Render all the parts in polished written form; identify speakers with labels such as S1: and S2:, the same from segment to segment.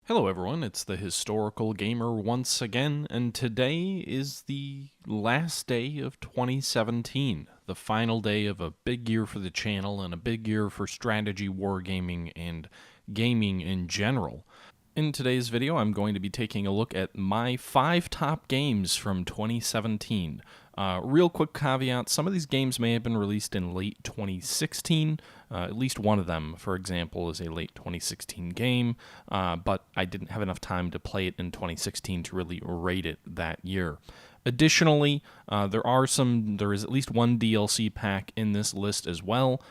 S1: Hello everyone, it's the Historical Gamer once again, and today is the last day of 2017, the final day of a big year for the channel and a big year for strategy, wargaming, and gaming in general. In today's video, I'm going to be taking a look at my 5 top games from 2017. Real quick caveat, some of these games may have been released in late 2016. At least one of them, for example, is a late 2016 game, but I didn't have enough time to play it in 2016 to really rate it that year. Additionally, there is at least one DLC pack in this list as well,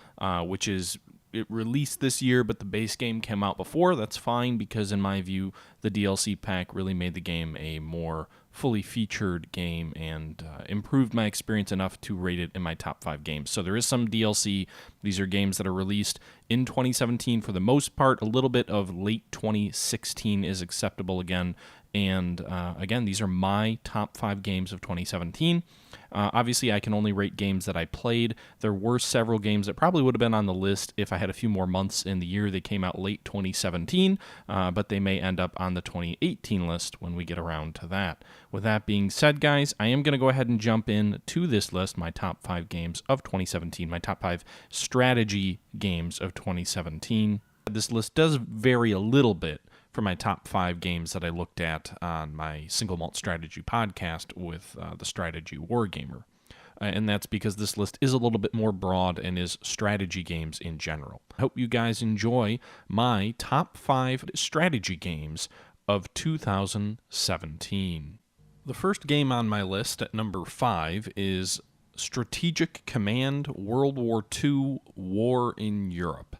S1: which is it released this year, but the base game came out before. That's fine because, in my view, the DLC pack really made the game a more fully featured game and improved my experience enough to rate it in my top 5 games. So there is some DLC. These are games that are released in 2017 for the most part. A little bit of late 2016 is acceptable again. And again, these are my top 5 games of 2017. Obviously, I can only rate games that I played. There were several games that probably would have been on the list if I had a few more months in the year. They came out late 2017, but they may end up on the 2018 list when we get around to that. With that being said, guys, I am going to go ahead and jump in to this list, my top 5 games of 2017, my top 5 strategy games of 2017. This list does vary a little bit for my top 5 games that I looked at on my Single Malt Strategy podcast with the Strategy Wargamer. And that's because this list is a little bit more broad and is strategy games in general. I hope you guys enjoy my top 5 strategy games of 2017. The first game on my list at number 5 is Strategic Command World War II War in Europe.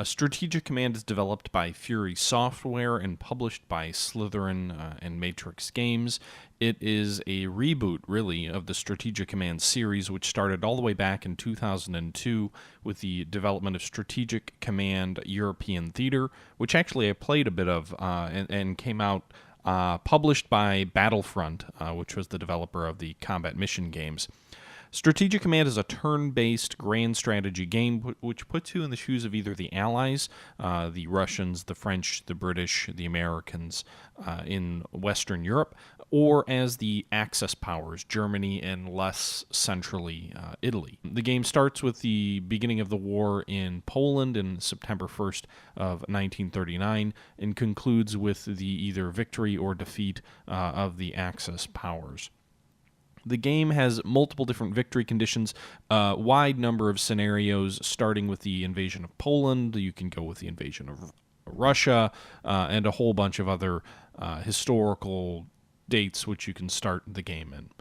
S1: Strategic Command is developed by Fury Software and published by Slitherine and Matrix Games. It is a reboot, really, of the Strategic Command series, which started all the way back in 2002 with the development of Strategic Command European Theater, which actually I played a bit of and came out published by Battlefront, which was the developer of the combat mission games. Strategic Command is a turn-based grand strategy game which puts you in the shoes of either the Allies, the Russians, the French, the British, the Americans in Western Europe, or as the Axis powers, Germany and less centrally Italy. The game starts with the beginning of the war in Poland in September 1st of 1939 and concludes with the either victory or defeat of the Axis powers. The game has multiple different victory conditions, a wide number of scenarios, starting with the invasion of Poland. You can go with the invasion of Russia, and a whole bunch of other historical dates which you can start the game in.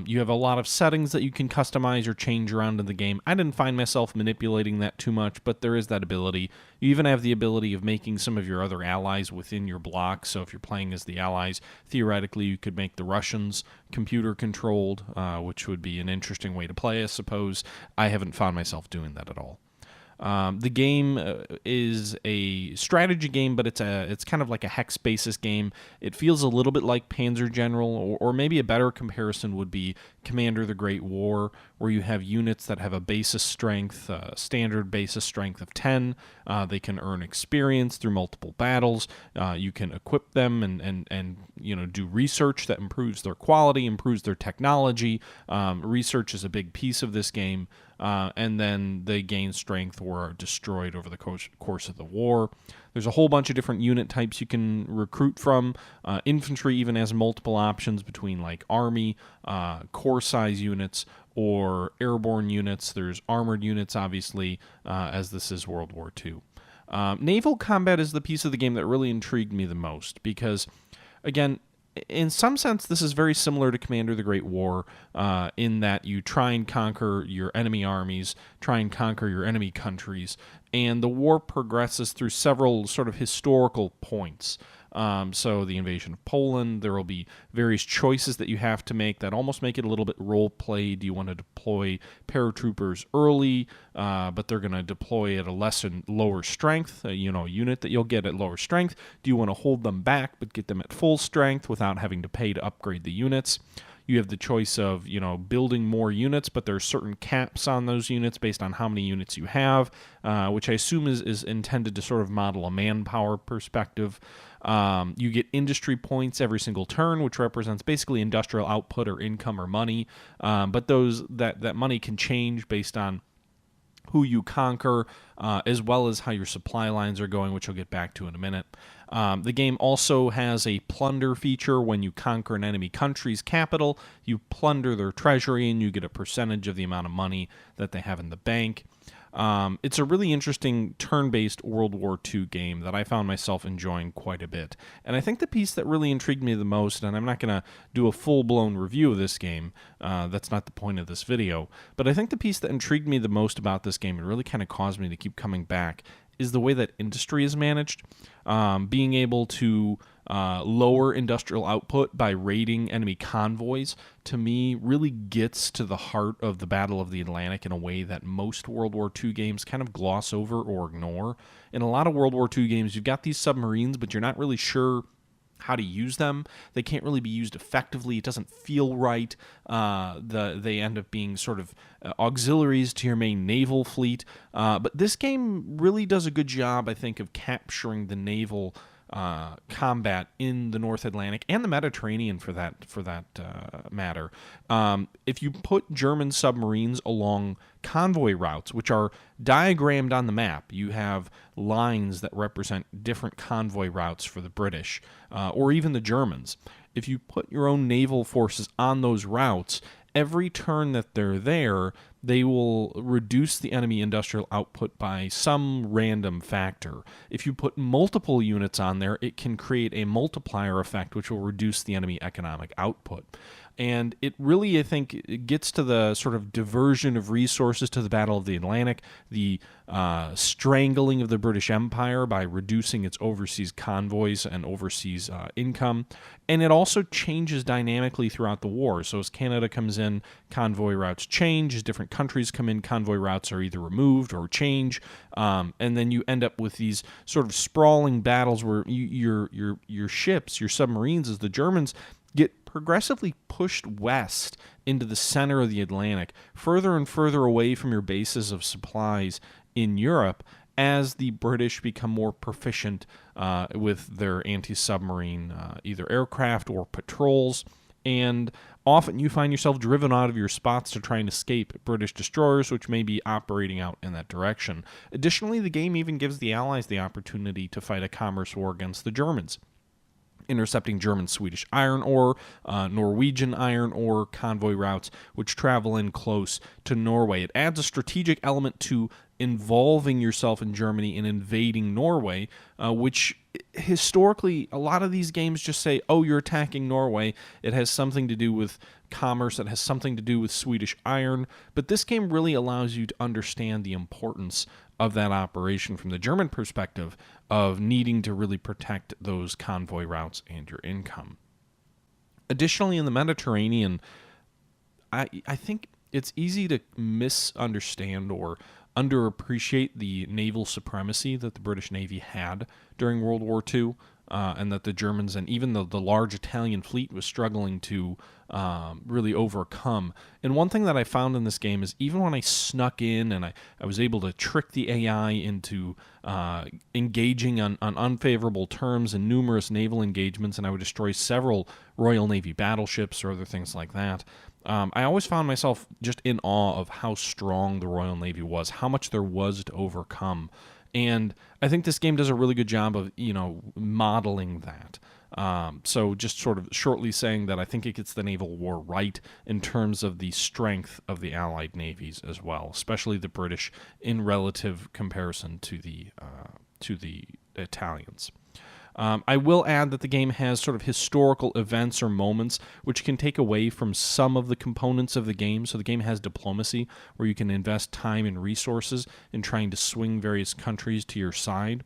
S1: You have a lot of settings that you can customize or change around in the game. I didn't find myself manipulating that too much, but there is that ability. You even have the ability of making some of your other allies within your block. So if you're playing as the allies, theoretically you could make the Russians computer-controlled, which would be an interesting way to play, I suppose. I haven't found myself doing that at all. The game is a strategy game, but it's kind of like a hex basis game. It feels a little bit like Panzer General, or maybe a better comparison would be Commander the Great War, where you have units that have a basis strength, standard basis strength of 10. They can earn experience through multiple battles. You can equip them and do research that improves their quality, improves their technology. Research is a big piece of this game. And then they gain strength or are destroyed over the course of the war. There's a whole bunch of different unit types you can recruit from. Infantry even has multiple options between like army, corps size units, or airborne units. There's armored units, obviously, as this is World War II. Naval combat is the piece of the game that really intrigued me the most because, again, in some sense, this is very similar to Commander the Great War in that you try and conquer your enemy armies, try and conquer your enemy countries, and the war progresses through several sort of historical points. So the invasion of Poland, there will be various choices that you have to make that almost make it a little bit role-play. Do you want to deploy paratroopers early, but they're going to deploy at a lower strength, a unit that you'll get at lower strength? Do you want to hold them back but get them at full strength without having to pay to upgrade the units? You have the choice of, building more units, but there are certain caps on those units based on how many units you have, which I assume is intended to sort of model a manpower perspective. You get industry points every single turn, which represents basically industrial output or income or money. But that money can change based on who you conquer, as well as how your supply lines are going, which I'll get back to in a minute. The game also has a plunder feature. When you conquer an enemy country's capital, you plunder their treasury and you get a percentage of the amount of money that they have in the bank. It's a really interesting turn-based World War II game that I found myself enjoying quite a bit. And I think the piece that really intrigued me the most, and I'm not going to do a full-blown review of this game, that's not the point of this video, but I think the piece that intrigued me the most about this game and really kind of caused me to keep coming back is the way that industry is managed. Being able to lower industrial output by raiding enemy convoys, to me, really gets to the heart of the Battle of the Atlantic in a way that most World War II games kind of gloss over or ignore. In a lot of World War II games, you've got these submarines, but you're not really sure how to use them. They can't really be used effectively. It doesn't feel right. They end up being sort of auxiliaries to your main naval fleet. But this game really does a good job, I think, of capturing the naval combat in the North Atlantic and the Mediterranean for that matter. If you put German submarines along convoy routes, which are diagrammed on the map, you have lines that represent different convoy routes for the British or even the Germans. If you put your own naval forces on those routes, every turn that they're there, they will reduce the enemy industrial output by some random factor. If you put multiple units on there, it can create a multiplier effect, which will reduce the enemy economic output. And it really, I think, it gets to the sort of diversion of resources to the Battle of the Atlantic, the strangling of the British Empire by reducing its overseas convoys and overseas income. And it also changes dynamically throughout the war. So as Canada comes in, convoy routes change. As different countries come in, convoy routes are either removed or change. And then you end up with these sort of sprawling battles where your ships, your submarines, as the Germans get progressively pushed west into the center of the Atlantic, further and further away from your bases of supplies in Europe, as the British become more proficient with their anti-submarine either aircraft or patrols. And often you find yourself driven out of your spots to try and escape British destroyers, which may be operating out in that direction. Additionally, the game even gives the Allies the opportunity to fight a commerce war against the Germans, intercepting German-Swedish iron ore, Norwegian iron ore convoy routes, which travel in close to Norway. It adds a strategic element to involving yourself in Germany and invading Norway, which historically, a lot of these games just say, oh, you're attacking Norway. It has something to do with commerce. It has something to do with Swedish iron. But this game really allows you to understand the importance of that operation from the German perspective of needing to really protect those convoy routes and your income. Additionally, in the Mediterranean, I think it's easy to misunderstand or underappreciate the naval supremacy that the British Navy had during World War II, and that the Germans and even the large Italian fleet was struggling to really overcome. And one thing that I found in this game is even when I snuck in and I was able to trick the AI into engaging on unfavorable terms in numerous naval engagements, and I would destroy several Royal Navy battleships or other things like that, I always found myself just in awe of how strong the Royal Navy was, how much there was to overcome. And I think this game does a really good job of, modeling that. So just sort of shortly saying that I think it gets the naval war right in terms of the strength of the Allied navies as well, especially the British in relative comparison to the Italians. I will add that the game has sort of historical events or moments which can take away from some of the components of the game. So the game has diplomacy, where you can invest time and resources in trying to swing various countries to your side.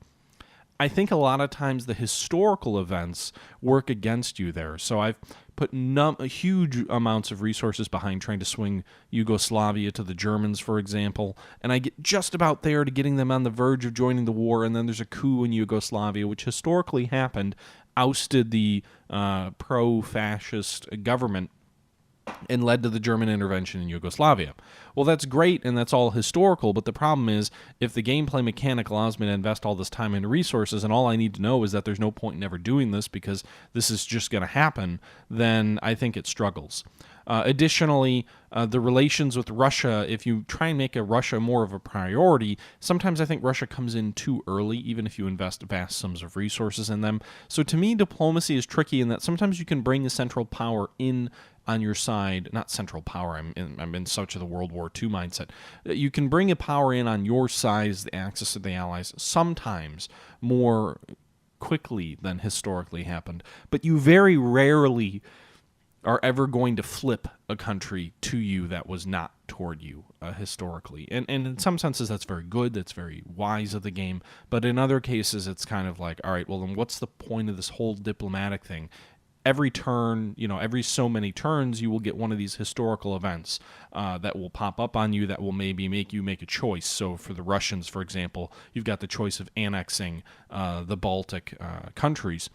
S1: I think a lot of times the historical events work against you there. So I've put huge amounts of resources behind trying to swing Yugoslavia to the Germans, for example, and I get just about there to getting them on the verge of joining the war, and then there's a coup in Yugoslavia, which historically happened, ousted the pro-fascist government, and led to the German intervention in Yugoslavia. Well, that's great, and that's all historical, but the problem is, if the gameplay mechanic allows me to invest all this time and resources, and all I need to know is that there's no point in ever doing this because this is just going to happen, then I think it struggles. Additionally, the relations with Russia, if you try and make Russia more of a priority, sometimes I think Russia comes in too early, even if you invest vast sums of resources in them. So to me, diplomacy is tricky in that sometimes you can bring a central power in on your side, not central power, I'm in such a the World War II mindset. You can bring a power in on your side as the axis of the Allies, sometimes more quickly than historically happened, but you very rarely are ever going to flip a country to you that was not toward you historically. And in some senses, that's very good. That's very wise of the game. But in other cases, it's kind of like, all right, well, then what's the point of this whole diplomatic thing? Every turn, every so many turns, you will get one of these historical events that will pop up on you that will maybe make you make a choice. So for the Russians, for example, you've got the choice of annexing the Baltic countries.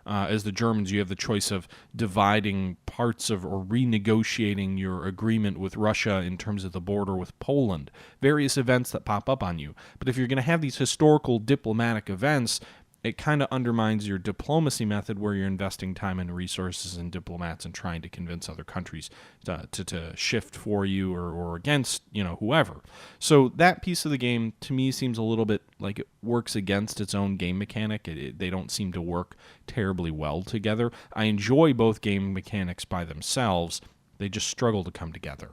S1: As the Germans, you have the choice of dividing parts of or renegotiating your agreement with Russia in terms of the border with Poland. Various events that pop up on you. But if you're going to have these historical diplomatic events, it kind of undermines your diplomacy method where you're investing time and resources and diplomats and trying to convince other countries to shift for you or against, whoever. So that piece of the game, to me, seems a little bit like it works against its own game mechanic. They don't seem to work terribly well together. I enjoy both game mechanics by themselves. They just struggle to come together.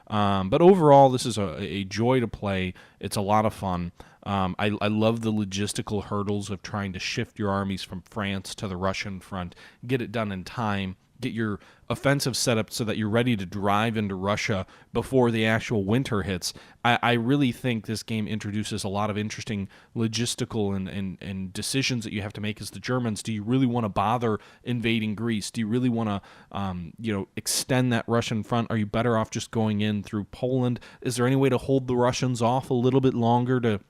S1: But overall, this is a joy to play. It's a lot of fun. I love the logistical hurdles of trying to shift your armies from France to the Russian front, get it done in time, get your offensive set up so that you're ready to drive into Russia before the actual winter hits. I really think this game introduces a lot of interesting logistical and decisions that you have to make as the Germans. Do you really want to bother invading Greece? Do you really want to extend that Russian front? Are you better off just going in through Poland? Is there any way to hold the Russians off a little bit longer to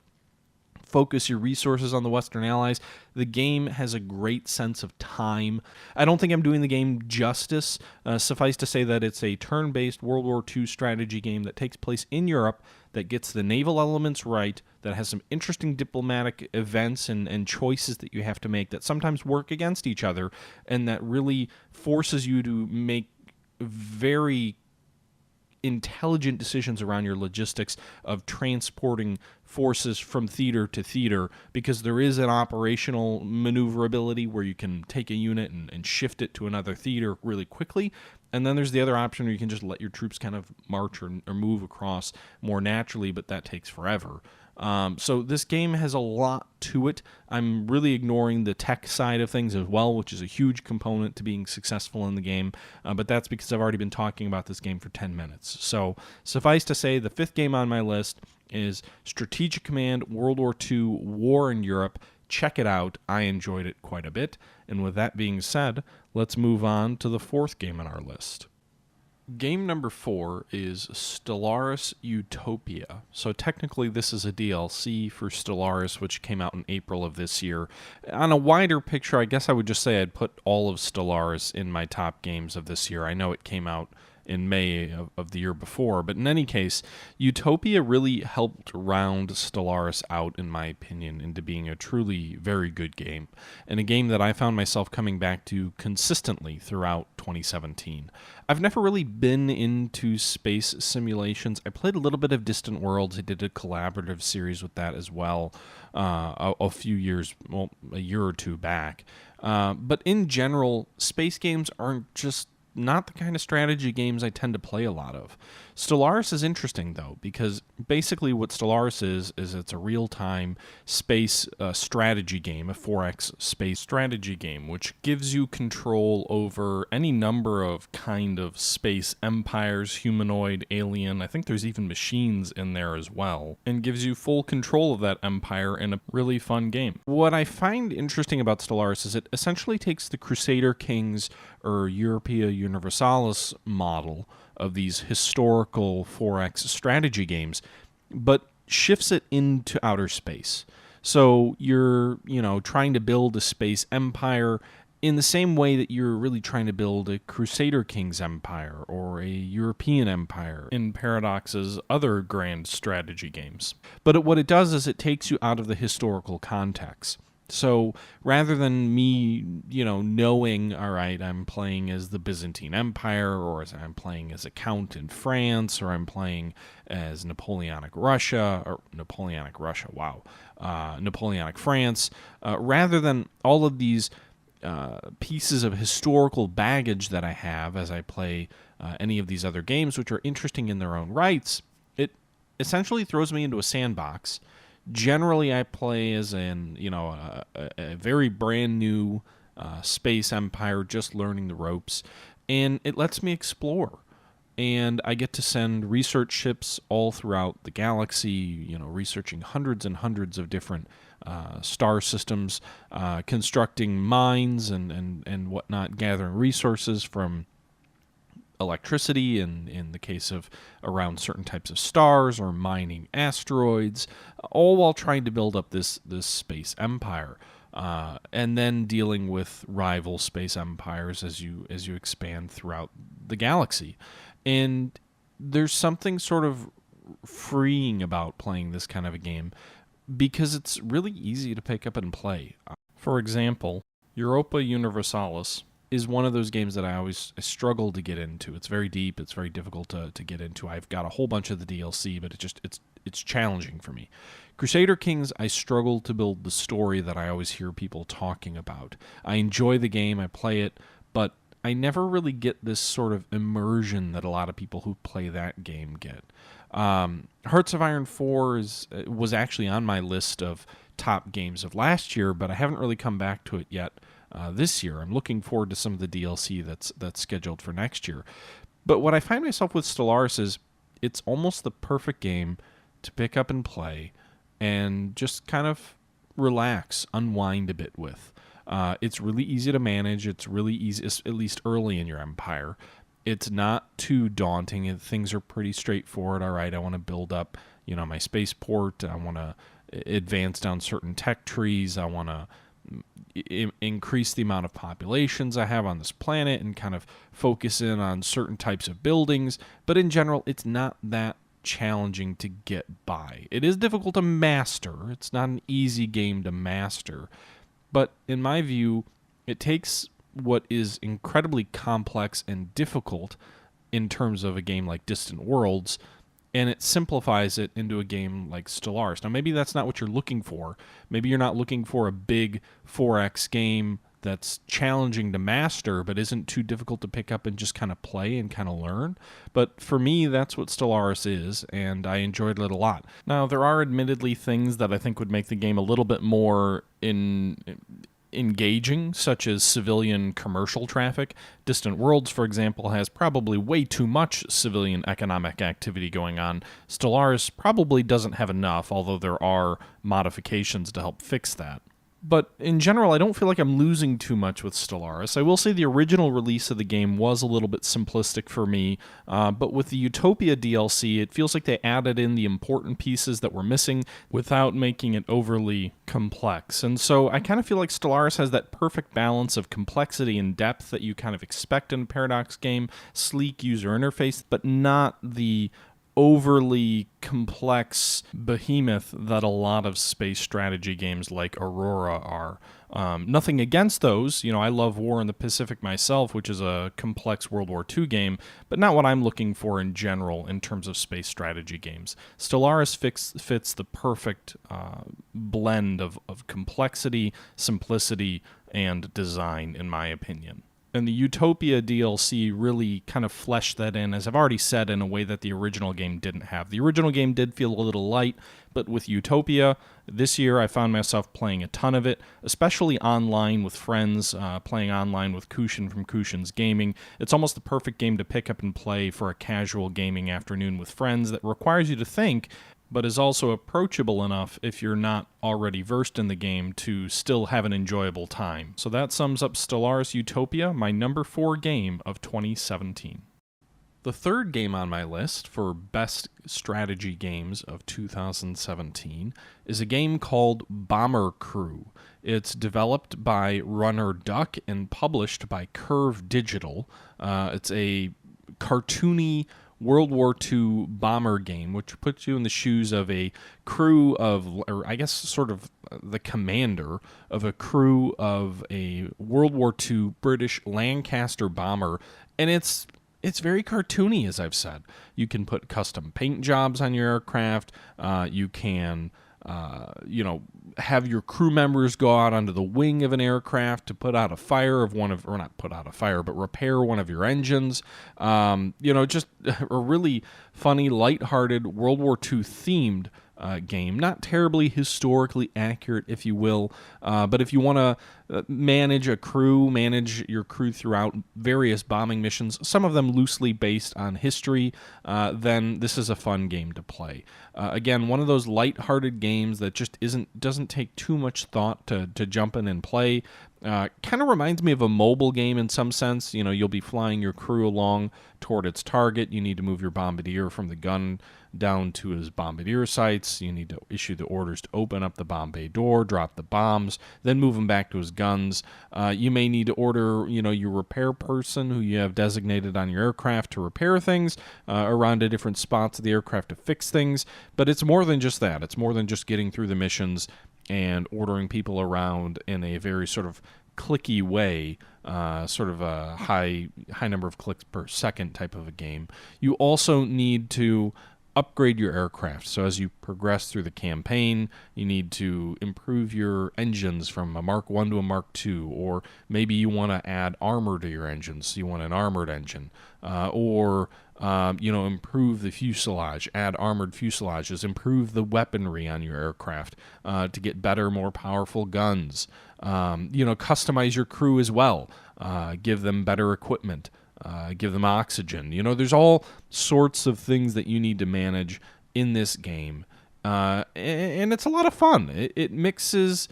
S1: focus your resources on the Western Allies? The game has a great sense of time. I don't think I'm doing the game justice. Suffice to say that it's a turn-based World War II strategy game that takes place in Europe, that gets the naval elements right, that has some interesting diplomatic events and choices that you have to make that sometimes work against each other, and that really forces you to make very intelligent decisions around your logistics of transporting forces from theater to theater, because there is an operational maneuverability where you can take a unit and shift it to another theater really quickly. And then there's the other option where you can just let your troops kind of march or move across more naturally, but that takes forever. So this game has a lot to it. I'm really ignoring the tech side of things as well, which is a huge component to being successful in the game, but that's because I've already been talking about this game for 10 minutes. So suffice to say, the fifth game on my list is Strategic Command World War II War in Europe. Check it out. I enjoyed it quite a bit. And with that being said, let's move on to the fourth game on our list. Game number 4 is Stellaris Utopia. So technically this is a DLC for Stellaris, which came out in April of this year. On a wider picture, I guess I would just say I'd put all of Stellaris in my top games of this year. I know it came out in May of the year before, but in any case, Utopia really helped round Stellaris out, in my opinion, into being a truly very good game, and a game that I found myself coming back to consistently throughout 2017. I've never really been into space simulations. I played a little bit of Distant Worlds. I did a collaborative series with that as well a few years, well, a year or two back. But in general, space games aren't just not the kind of strategy games I tend to play a lot of. Stellaris is interesting, though, because basically what Stellaris is it's a real-time space strategy game, a 4X space strategy game, which gives you control over any number of kind of space empires, humanoid, alien, I think there's even machines in there as well, and gives you full control of that empire in a really fun game. What I find interesting about Stellaris is it essentially takes the Crusader Kings or Utopia Universalis model of these historical 4X strategy games, but shifts it into outer space. So you're, trying to build a space empire in the same way that you're really trying to build a Crusader Kings empire or a European empire in Paradox's other grand strategy games. But what it does is it takes you out of the historical context. So rather than me, knowing, all right, I'm playing as the Byzantine Empire, or I'm playing as a count in France, or I'm playing as Napoleonic Russia, Napoleonic France, rather than all of these pieces of historical baggage that I have as I play any of these other games, which are interesting in their own rights, it essentially throws me into a sandbox. Generally, I play as a very brand new space empire, just learning the ropes, and it lets me explore. And I get to send research ships all throughout the galaxy, researching hundreds and hundreds of different star systems, constructing mines and whatnot, gathering resources from electricity in the case of around certain types of stars, or mining asteroids, all while trying to build up this space empire. And then dealing with rival space empires as you expand throughout the galaxy. And there's something sort of freeing about playing this kind of a game because it's really easy to pick up and play. For example, Europa Universalis is one of those games that I always struggle to get into. It's very deep. It's very difficult to get into. I've got a whole bunch of the DLC, but it's challenging for me. Crusader Kings, I struggle to build the story that I always hear people talking about. I enjoy the game. I play it, but I never really get this sort of immersion that a lot of people who play that game get. Hearts of Iron 4 was actually on my list of top games of last year, but I haven't really come back to it yet this year. I'm looking forward to some of the DLC that's scheduled for next year. But what I find myself with Stellaris is it's almost the perfect game to pick up and play and just kind of relax, unwind a bit with. It's really easy to manage. It's really easy, at least early in your empire. It's not too daunting. Things are pretty straightforward. All right, I want to build up, my spaceport. I want to advance down certain tech trees. I want to increase the amount of populations I have on this planet and kind of focus in on certain types of buildings. But in general, it's not that challenging to get by. It is difficult to master. It's not an easy game to master. But in my view, it takes what is incredibly complex and difficult in terms of a game like Distant Worlds, and it simplifies it into a game like Stellaris. Now, maybe that's not what you're looking for. Maybe you're not looking for a big 4X game that's challenging to master but isn't too difficult to pick up and just kind of play and kind of learn. But for me, that's what Stellaris is, and I enjoyed it a lot. Now, there are admittedly things that I think would make the game a little bit more engaging, such as civilian commercial traffic. Distant Worlds, for example, has probably way too much civilian economic activity going on. Stellaris probably doesn't have enough, although there are modifications to help fix that. But in general, I don't feel like I'm losing too much with Stellaris. I will say the original release of the game was a little bit simplistic for me, but with the Utopia DLC, it feels like they added in the important pieces that were missing without making it overly complex. And so I kind of feel like Stellaris has that perfect balance of complexity and depth that you kind of expect in a Paradox game, sleek user interface, but not the overly complex behemoth that a lot of space strategy games like Aurora are. Nothing against those. I love War in the Pacific myself, which is a complex World War II game, but not what I'm looking for in general in terms of space strategy games. Stellaris fits the perfect blend of complexity, simplicity, and design, in my opinion. And the Utopia DLC really kind of fleshed that in, as I've already said, in a way that the original game didn't have. The original game did feel a little light, but with Utopia, this year I found myself playing a ton of it, especially online with friends, playing online with Kushin from Kushin's Gaming. It's almost the perfect game to pick up and play for a casual gaming afternoon with friends that requires you to think, but is also approachable enough if you're not already versed in the game to still have an enjoyable time. So that sums up Stellaris Utopia, my number 4 game of 2017. The third game on my list for best strategy games of 2017 is a game called Bomber Crew. It's developed by Runner Duck and published by Curve Digital. It's a cartoony World War II bomber game, which puts you in the shoes of a crew of, or I guess sort of the commander of a crew of a World War II British Lancaster bomber. And it's very cartoony, as I've said. You can put custom paint jobs on your aircraft. You can, have your crew members go out onto the wing of an aircraft to put out a fire of one of, or not put out a fire, but repair one of your engines. Just a really funny, lighthearted World War II themed game. Not terribly historically accurate, if you will, but if you want to manage your crew throughout various bombing missions, some of them loosely based on history, then this is a fun game to play. Again, one of those lighthearted games that just doesn't take too much thought to jump in and play. Kind of reminds me of a mobile game in some sense. You'll be flying your crew along toward its target. You need to move your bombardier from the gun down to his bombardier sights. You need to issue the orders to open up the bomb bay door, drop the bombs, then move him back to his guns. You may need to order, your repair person who you have designated on your aircraft to repair things around to different spots of the aircraft to fix things. But it's more than just that. It's more than just getting through the missions and ordering people around in a very sort of clicky way, sort of a high number of clicks per second type of a game. You also need to upgrade your aircraft. So as you progress through the campaign, you need to improve your engines from a Mark 1 to a Mark 2, or maybe you want to add armor to your engines. So you want an armored engine, or improve the fuselage, add armored fuselages, improve the weaponry on your aircraft to get better, more powerful guns. Customize your crew as well. Give them better equipment. Give them oxygen. There's all sorts of things that you need to manage in this game. And it's a lot of fun. It mixes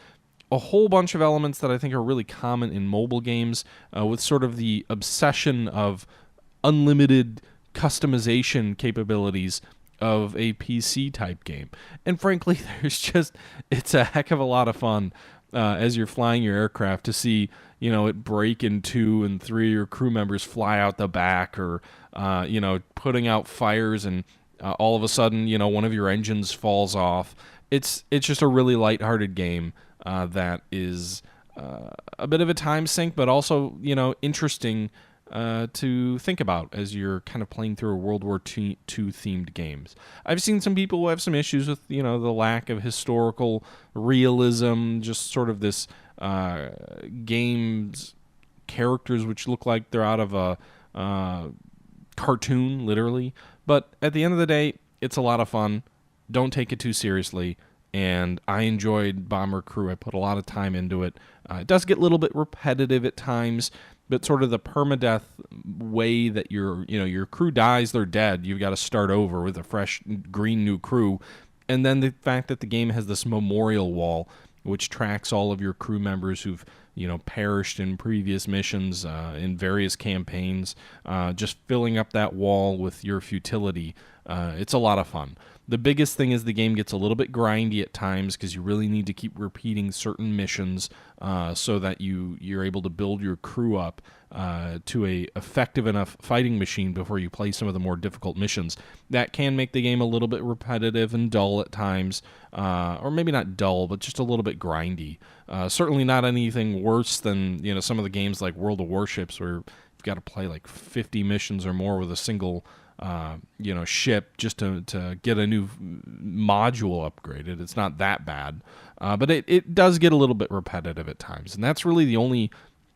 S1: a whole bunch of elements that I think are really common in mobile games with sort of the obsession of unlimited customization capabilities of a PC type game. And frankly, it's a heck of a lot of fun as you're flying your aircraft to see, it break in 2 and 3 of your crew members fly out the back, or, putting out fires and all of a sudden, one of your engines falls off. It's just a really lighthearted game that is a bit of a time sink, but also, interesting to think about as you're kind of playing through a World War II themed games. I've seen some people who have some issues with, the lack of historical realism, just sort of this game's characters which look like they're out of a cartoon, literally. But at the end of the day, it's a lot of fun. Don't take it too seriously. And I enjoyed Bomber Crew. I put a lot of time into it. It does get a little bit repetitive at times, but sort of the permadeath way that your crew dies, they're dead. You've got to start over with a fresh, green new crew. And then the fact that the game has this memorial wall, which tracks all of your crew members who've perished in previous missions, in various campaigns, just filling up that wall with your futility. It's a lot of fun. The biggest thing is the game gets a little bit grindy at times because you really need to keep repeating certain missions so that you're able to build your crew up to a effective enough fighting machine before you play some of the more difficult missions. That can make the game a little bit repetitive and dull at times, or maybe not dull, but just a little bit grindy. Certainly not anything worse than some of the games like World of Warships, where you've got to play like 50 missions or more with a single ship just to get a new module upgraded. It's not that bad, but it does get a little bit repetitive at times, and that's really the only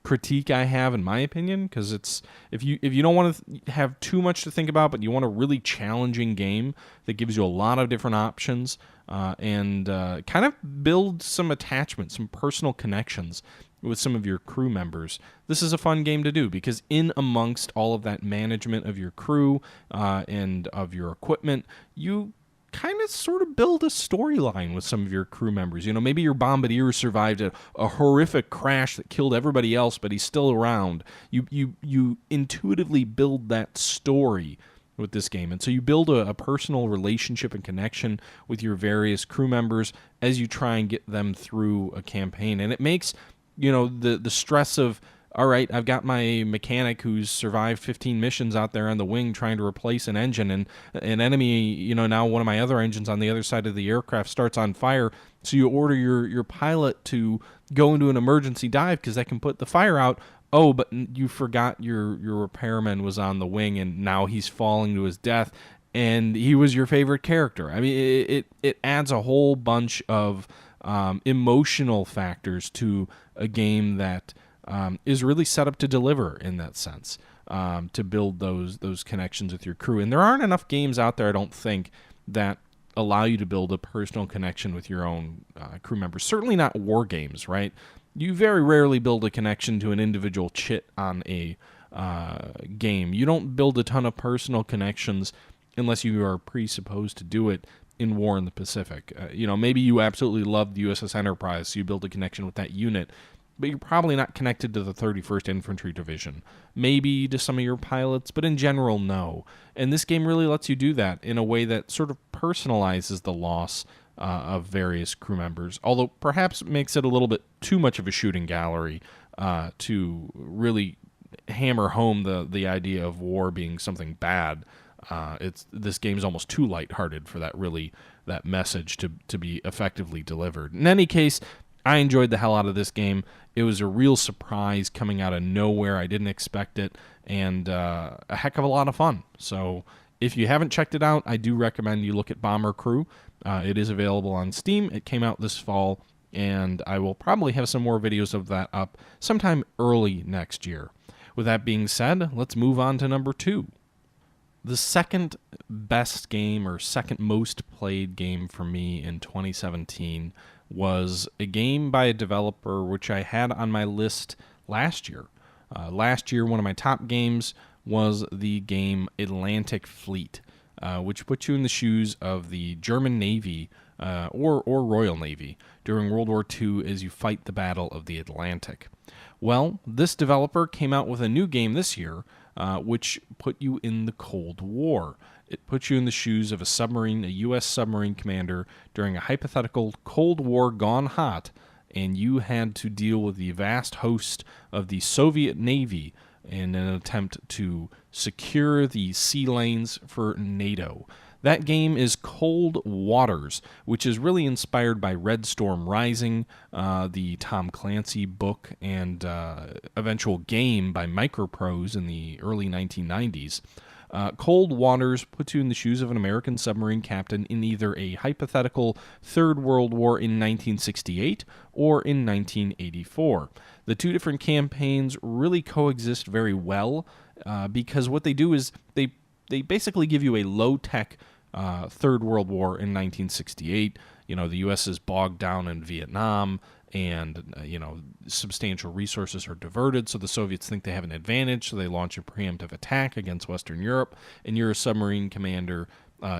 S1: critique I have, in my opinion, because it's if you don't want to have too much to think about, but you want a really challenging game that gives you a lot of different options and kind of build some attachment, some personal connections with some of your crew members. This is a fun game to do because in amongst all of that management of your crew and of your equipment, you kind of sort of build a storyline with some of your crew members. Maybe your bombardier survived a horrific crash that killed everybody else, but he's still around. You intuitively build that story with this game. And so you build a personal relationship and connection with your various crew members as you try and get them through a campaign. And it makes, the stress of, all right, I've got my mechanic who's survived 15 missions out there on the wing trying to replace an engine, and an enemy, now one of my other engines on the other side of the aircraft starts on fire. So you order your pilot to go into an emergency dive because that can put the fire out. Oh, but you forgot your repairman was on the wing, and now he's falling to his death, and he was your favorite character. I mean, it adds a whole bunch of emotional factors to a game that is really set up to deliver in that sense, to build those connections with your crew. And there aren't enough games out there, I don't think, that allow you to build a personal connection with your own crew members. Certainly not war games, right? You very rarely build a connection to an individual chit on a game. You don't build a ton of personal connections unless you are presupposed to do it in War in the Pacific. Maybe you absolutely love the USS Enterprise, so you build a connection with that unit, but you're probably not connected to the 31st Infantry Division. Maybe to some of your pilots, but in general, no. And this game really lets you do that in a way that sort of personalizes the loss of various crew members, although perhaps makes it a little bit too much of a shooting gallery to really hammer home the idea of war being something bad. This game's almost too lighthearted for that message to be effectively delivered. In any case, I enjoyed the hell out of this game. It was a real surprise coming out of nowhere. I didn't expect it, and a heck of a lot of fun. So if you haven't checked it out, I do recommend you look at Bomber Crew. It is available on Steam. It came out this fall, and I will probably have some more videos of that up sometime early next year. With that being said, let's move on to number 2. The second best game, or second most played game for me in 2017 was a game by a developer which I had on my list last year. Last year, one of my top games was the game Atlantic Fleet, which puts you in the shoes of the German Navy or Royal Navy during World War II as you fight the Battle of the Atlantic. Well, this developer came out with a new game this year, which put you in the Cold War. It puts you in the shoes of a U.S. submarine commander during a hypothetical Cold War gone hot, and you had to deal with the vast host of the Soviet Navy in an attempt to secure the sea lanes for NATO. That game is Cold Waters, which is really inspired by Red Storm Rising, the Tom Clancy book and eventual game by Microprose in the early 1990s. Cold Waters puts you in the shoes of an American submarine captain in either a hypothetical Third World War in 1968 or in 1984. The two different campaigns really coexist very well because what they do is they basically give you a low-tech Third World War in 1968. The U.S. is bogged down in Vietnam, and substantial resources are diverted, so the Soviets think they have an advantage, so they launch a preemptive attack against Western Europe, and you're a submarine commander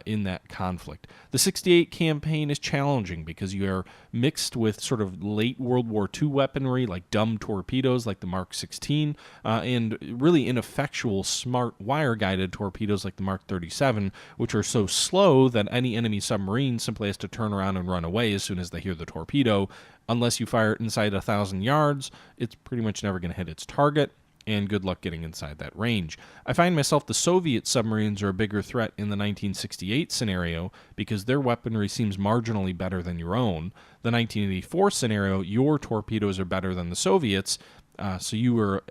S1: in that conflict. The 68 campaign is challenging because you are mixed with sort of late World War II weaponry like dumb torpedoes like the Mark 16 and really ineffectual smart wire-guided torpedoes like the Mark 37, which are so slow that any enemy submarine simply has to turn around and run away as soon as they hear the torpedo. Unless you fire it inside 1,000 yards, it's pretty much never going to hit its target, and good luck getting inside that range. I find myself the Soviet submarines are a bigger threat in the 1968 scenario because their weaponry seems marginally better than your own. The 1984 scenario, your torpedoes are better than the Soviets, so your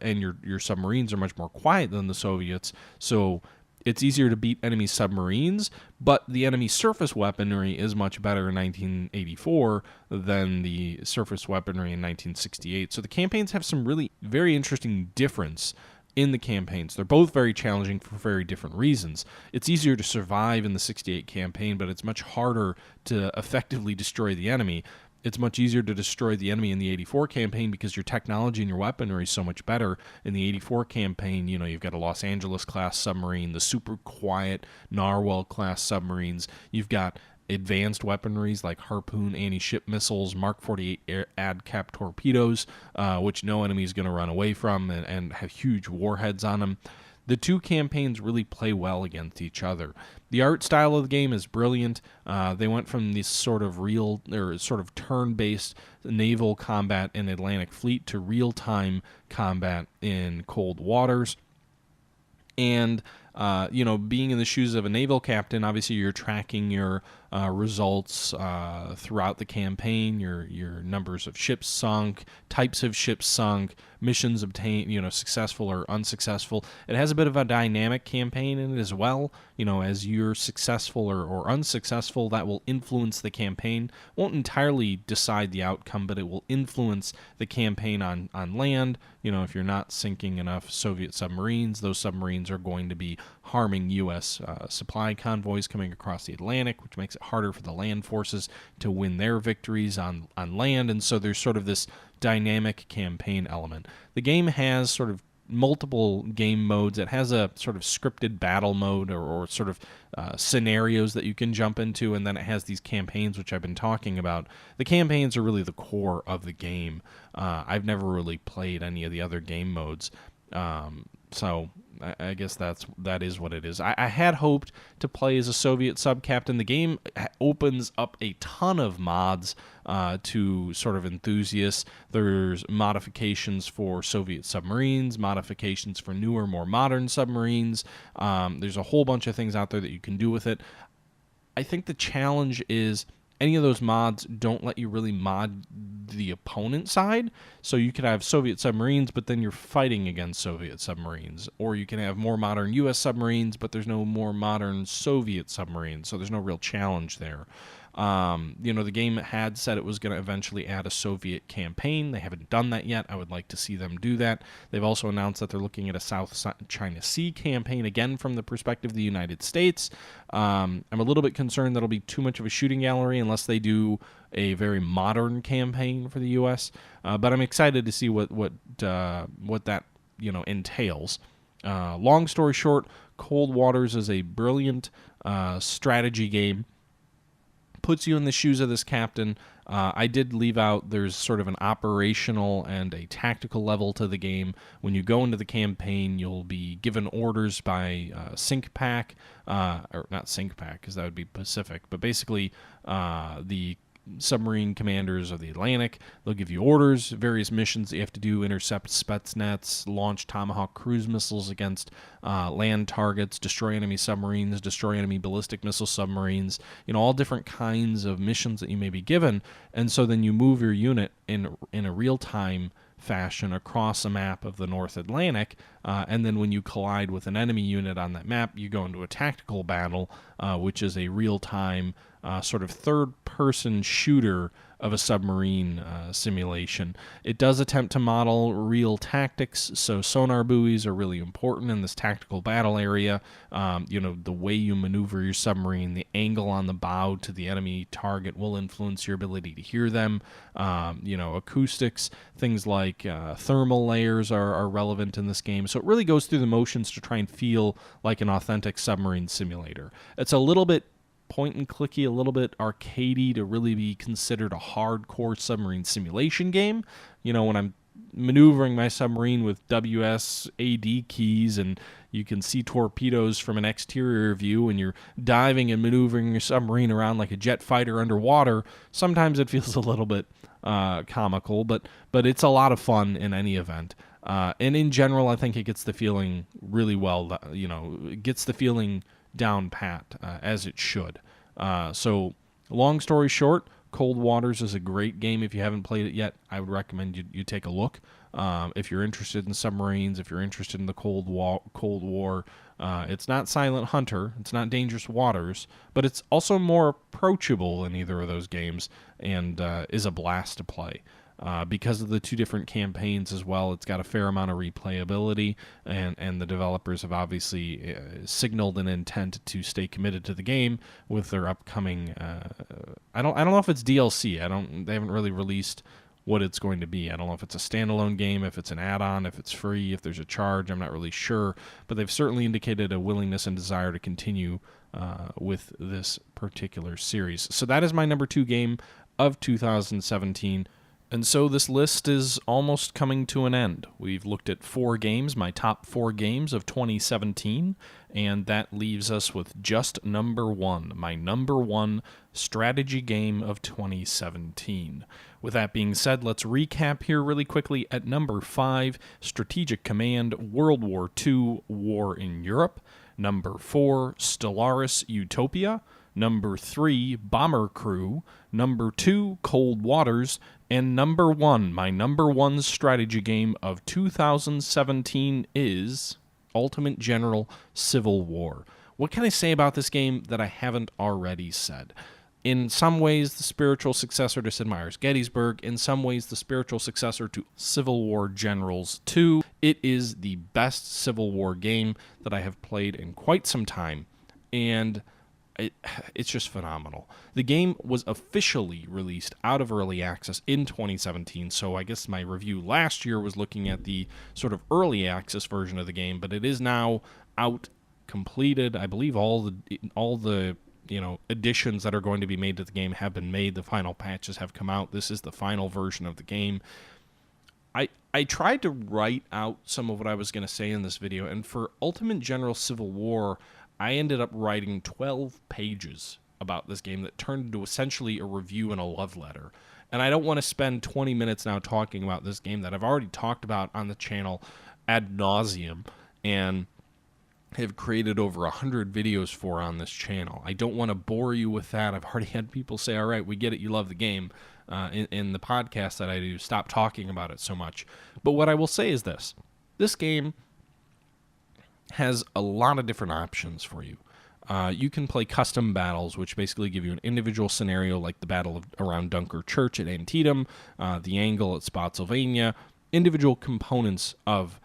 S1: submarines are much more quiet than the Soviets, so it's easier to beat enemy submarines, but the enemy surface weaponry is much better in 1984 than the surface weaponry in 1968. So the campaigns have some really very interesting difference in the campaigns. They're both very challenging for very different reasons. It's easier to survive in the 68 campaign, but it's much harder to effectively destroy the enemy. It's much easier to destroy the enemy in the 84 campaign because your technology and your weaponry is so much better. In the 84 campaign, you've got a Los Angeles-class submarine, the super quiet Narwhal-class submarines. You've got advanced weaponries like Harpoon anti-ship missiles, Mark 48 ad-cap torpedoes, which no enemy is going to run away from, and have huge warheads on them. The two campaigns really play well against each other. The art style of the game is brilliant. They went from this sort of turn-based naval combat in Atlantic Fleet to real-time combat in cold waters. And being in the shoes of a naval captain, obviously you're tracking your results throughout the campaign, your numbers of ships sunk, types of ships sunk, missions obtained, successful or unsuccessful. It has a bit of a dynamic campaign in it as well. As you're successful or unsuccessful, that will influence the campaign. Won't entirely decide the outcome, but it will influence the campaign on land. If you're not sinking enough Soviet submarines, those submarines are going to be harming U.S. Supply convoys coming across the Atlantic, which makes it harder for the land forces to win their victories on land. And so there's sort of this dynamic campaign element. The game has sort of multiple game modes. It has a sort of scripted battle mode or sort of scenarios that you can jump into, and then it has these campaigns, which I've been talking about. The campaigns are really the core of the game. I've never really played any of the other game modes, so I guess that is what it is. I had hoped to play as a Soviet sub-captain. The game opens up a ton of mods to sort of enthusiasts. There's modifications for Soviet submarines, modifications for newer, more modern submarines. There's a whole bunch of things out there that you can do with it. I think the challenge is any of those mods don't let you really mod the opponent side. So you could have Soviet submarines, but then you're fighting against Soviet submarines. Or you can have more modern U.S. submarines, but there's no more modern Soviet submarines. So there's no real challenge there. The game had said it was going to eventually add a Soviet campaign. They haven't done that yet. I would like to see them do that. They've also announced that they're looking at a South China Sea campaign, again from the perspective of the United States. I'm a little bit concerned that'll be too much of a shooting gallery unless they do a very modern campaign for the U.S. But I'm excited to see what that entails. Long story short, Cold Waters is a brilliant strategy game. Puts you in the shoes of this captain. I did leave out there's sort of an operational and a tactical level to the game. When you go into the campaign, you'll be given orders by SyncPack, or not SyncPack because that would be Pacific, but basically the submarine commanders of the Atlantic. They'll give you orders, various missions that you have to do, intercept Spetsnaz, launch Tomahawk cruise missiles against land targets, destroy enemy submarines, destroy enemy ballistic missile submarines, all different kinds of missions that you may be given. And so then you move your unit in a real-time fashion across a map of the North Atlantic, and then when you collide with an enemy unit on that map, you go into a tactical battle, which is a real-time sort of third-person shooter of a submarine simulation. It does attempt to model real tactics, so sonar buoys are really important in this tactical battle area. The way you maneuver your submarine, the angle on the bow to the enemy target will influence your ability to hear them. Acoustics, things like thermal layers are relevant in this game. So it really goes through the motions to try and feel like an authentic submarine simulator. It's a little bit point and clicky, a little bit arcadey to really be considered a hardcore submarine simulation game. When I'm maneuvering my submarine with WSAD keys and you can see torpedoes from an exterior view and you're diving and maneuvering your submarine around like a jet fighter underwater, sometimes it feels a little bit comical, but it's a lot of fun in any event. And in general, I think it gets the feeling really well, it gets the feeling down pat, as it should. So long story short, Cold Waters is a great game. If you haven't played it yet, I would recommend you take a look. If you're interested in submarines, if you're interested in the Cold War, it's not Silent Hunter, it's not Dangerous Waters, but it's also more approachable than either of those games and is a blast to play. Because of the two different campaigns as well, it's got a fair amount of replayability, and the developers have obviously signaled an intent to stay committed to the game with their upcoming. I don't know if it's DLC. They haven't really released what it's going to be. I don't know if it's a standalone game, if it's an add-on, if it's free, if there's a charge. I'm not really sure, but they've certainly indicated a willingness and desire to continue with this particular series. So that is my number 2 game of 2017. And so this list is almost coming to an end. We've looked at 4 games, my top 4 games of 2017, and that leaves us with just number 1, my number 1 strategy game of 2017. With that being said, let's recap here really quickly. At number 5, Strategic Command World War II War in Europe. Number 4, Stellaris Utopia. Number 3, Bomber Crew. Number 2, Cold Waters. And number 1, my number 1 strategy game of 2017 is Ultimate General Civil War. What can I say about this game that I haven't already said? In some ways, the spiritual successor to Sid Meier's Gettysburg. In some ways, the spiritual successor to Civil War Generals 2. It is the best Civil War game that I have played in quite some time. And it's just phenomenal. The game was officially released out of early access in 2017, so I guess my review last year was looking at the sort of early access version of the game, but it is now out, completed. I believe all the additions that are going to be made to the game have been made. The final patches have come out. This is the final version of the game. I tried to write out some of what I was going to say in this video, and for Ultimate General Civil War, I ended up writing 12 pages about this game that turned into essentially a review and a love letter. And I don't want to spend 20 minutes now talking about this game that I've already talked about on the channel ad nauseum and have created over 100 videos for on this channel. I don't want to bore you with that. I've already had people say, all right, we get it, you love the game. In the podcast that I do, stop talking about it so much. But what I will say is this. This game has a lot of different options for you. You can play custom battles, which basically give you an individual scenario like the battle around Dunker Church at Antietam, the Angle at Spotsylvania, individual components of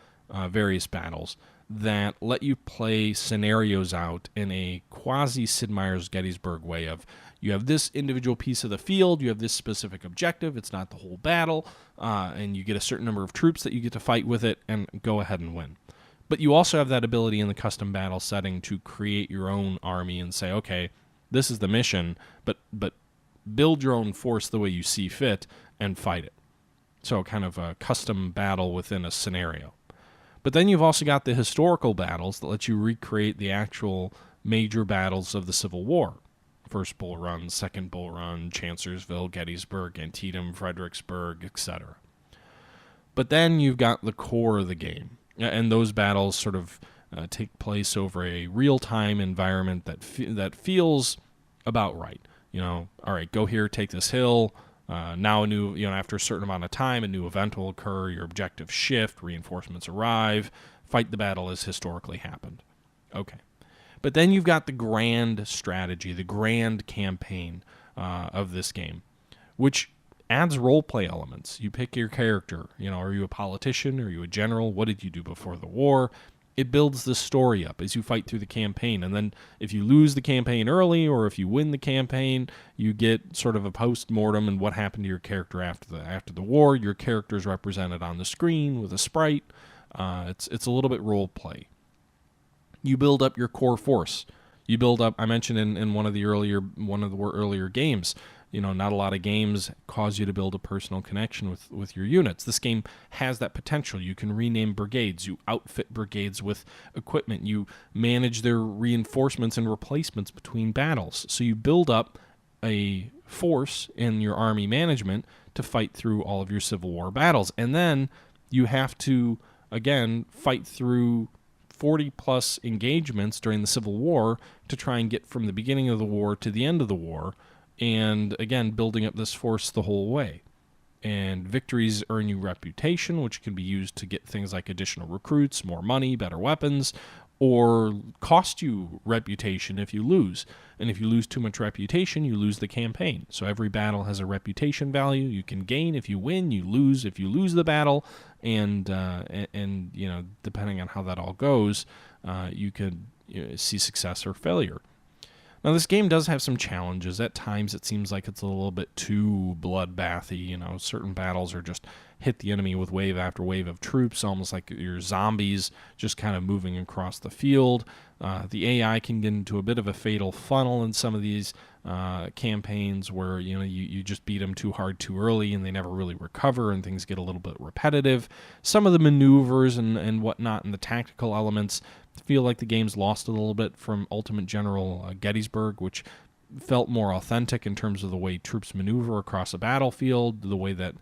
S1: various battles that let you play scenarios out in a quasi-Sid Meier's Gettysburg way of you have this individual piece of the field, you have this specific objective, it's not the whole battle, and you get a certain number of troops that you get to fight with it and go ahead and win. But you also have that ability in the custom battle setting to create your own army and say, okay, this is the mission, but build your own force the way you see fit and fight it. So kind of a custom battle within a scenario. But then you've also got the historical battles that let you recreate the actual major battles of the Civil War. First Bull Run, Second Bull Run, Chancellorsville, Gettysburg, Antietam, Fredericksburg, etc. But then you've got the core of the game. And those battles sort of take place over a real-time environment that feels about right. All right, go here, take this hill. Now a new, after a certain amount of time, a new event will occur. Your objectives shift, reinforcements arrive. Fight the battle as historically happened. Okay. But then you've got the grand strategy, the grand campaign of this game, which adds role-play elements. You pick your character. Are you a politician? Are you a general? What did you do before the war? It builds the story up as you fight through the campaign. And then if you lose the campaign early or if you win the campaign, you get sort of a post-mortem and what happened to your character after the war. Your character is represented on the screen with a sprite. It's a little bit role-play. You build up your core force. You build up, I mentioned in one of the earlier games, not a lot of games cause you to build a personal connection with your units. This game has that potential. You can rename brigades. You outfit brigades with equipment. You manage their reinforcements and replacements between battles. So you build up a force in your army management to fight through all of your Civil War battles. And then you have to, again, fight through 40-plus engagements during the Civil War to try and get from the beginning of the war to the end of the war. And again, building up this force the whole way. And victories earn you reputation, which can be used to get things like additional recruits, more money, better weapons, or cost you reputation if you lose. And if you lose too much reputation, you lose the campaign. So every battle has a reputation value. You can gain if you win, you lose if you lose the battle, and depending on how that all goes, you could see success or failure. Now, this game does have some challenges. At times, it seems like it's a little bit too bloodbathy. You know, certain battles are just hit the enemy with wave after wave of troops, almost like your zombies just kind of moving across the field. The AI can get into a bit of a fatal funnel in some of these campaigns where, you know, you just beat them too hard too early and they never really recover and things get a little bit repetitive. Some of the maneuvers and whatnot and the tactical elements feel like the game's lost a little bit from Ultimate General Gettysburg, which felt more authentic in terms of the way troops maneuver across a battlefield, the way that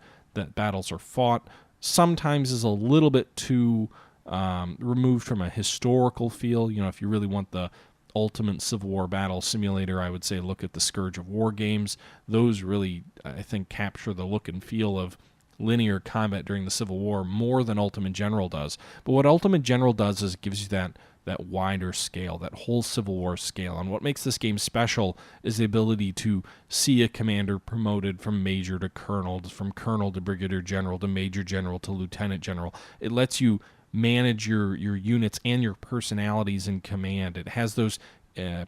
S1: battles are fought. Sometimes is a little bit too removed from a historical feel. You know, if you really want the ultimate Civil War battle simulator, I would say look at the Scourge of Wargames. Those really, I think, capture the look and feel of linear combat during the Civil War more than Ultimate General does. But what Ultimate General does is it gives you that wider scale, that whole Civil War scale. And what makes this game special is the ability to see a commander promoted from major to colonel, from colonel to brigadier general to major general to lieutenant general. It lets you manage your units and your personalities in command. It has those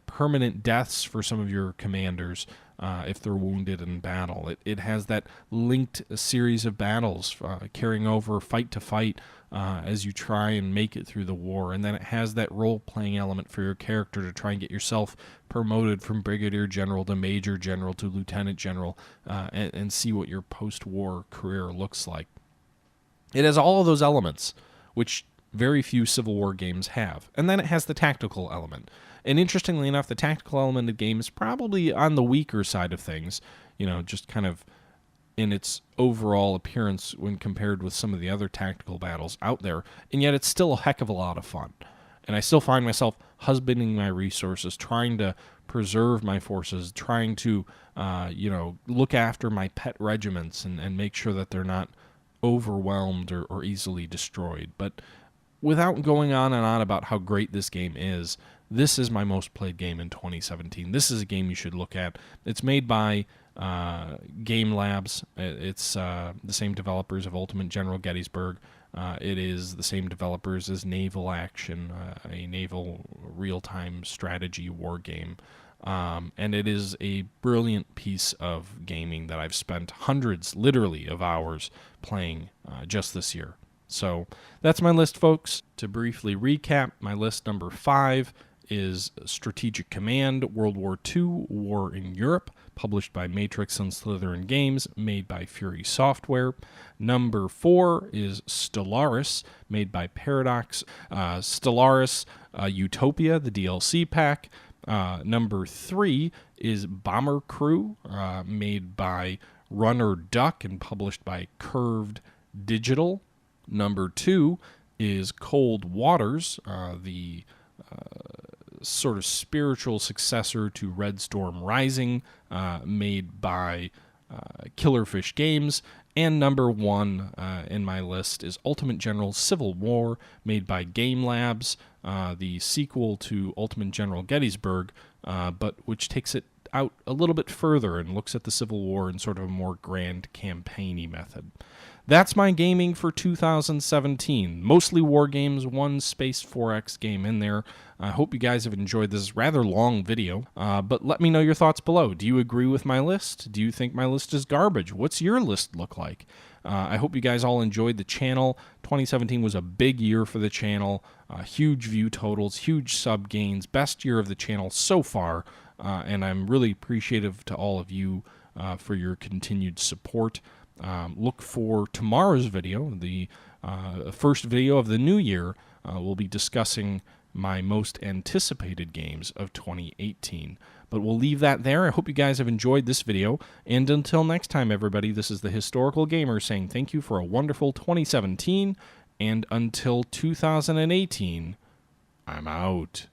S1: permanent deaths for some of your commanders if they're wounded in battle. It has that linked series of battles carrying over fight to fight as you try and make it through the war. And then it has that role-playing element for your character to try and get yourself promoted from brigadier general to major general to lieutenant general and see what your post-war career looks like. It has all of those elements, which very few Civil War games have. And then it has the tactical element. And interestingly enough, the tactical element of the game is probably on the weaker side of things, you know, just kind of in its overall appearance when compared with some of the other tactical battles out there. And yet it's still a heck of a lot of fun. And I still find myself husbanding my resources, trying to preserve my forces, trying to, look after my pet regiments and make sure that they're not overwhelmed or easily destroyed. But without going on and on about how great this game is, this is my most played game in 2017. This is a game you should look at. It's made by Game Labs. It's the same developers of Ultimate General Gettysburg. It is the same developers as Naval Action, a naval real-time strategy war game. And it is a brilliant piece of gaming that I've spent hundreds, literally, of hours playing just this year. So that's my list, folks. To briefly recap, my list number 5 is Strategic Command, World War II, War in Europe, published by Matrix and Slitherine Games, made by Fury Software. Number 4 is Stellaris, made by Paradox. Stellaris, Utopia, the DLC pack. Number 3 is Bomber Crew, made by Runner Duck and published by Curved Digital. Number 2 is Cold Waters, the sort of spiritual successor to Red Storm Rising, made by Killerfish Games. And number 1 in my list is Ultimate General Civil War, made by Game Labs, the sequel to Ultimate General Gettysburg, but which takes it out a little bit further and looks at the Civil War in sort of a more grand campaigny method. That's my gaming for 2017. Mostly war games, one Space 4X game in there. I hope you guys have enjoyed this rather long video, but let me know your thoughts below. Do you agree with my list? Do you think my list is garbage? What's your list look like? I hope you guys all enjoyed the channel. 2017 was a big year for the channel. Huge view totals, huge sub gains, best year of the channel so far, and I'm really appreciative to all of you for your continued support. Look for tomorrow's video, the first video of the new year. We'll be discussing my most anticipated games of 2018. But we'll leave that there. I hope you guys have enjoyed this video. And until next time, everybody, this is the Historical Gamer saying thank you for a wonderful 2017. And until 2018, I'm out.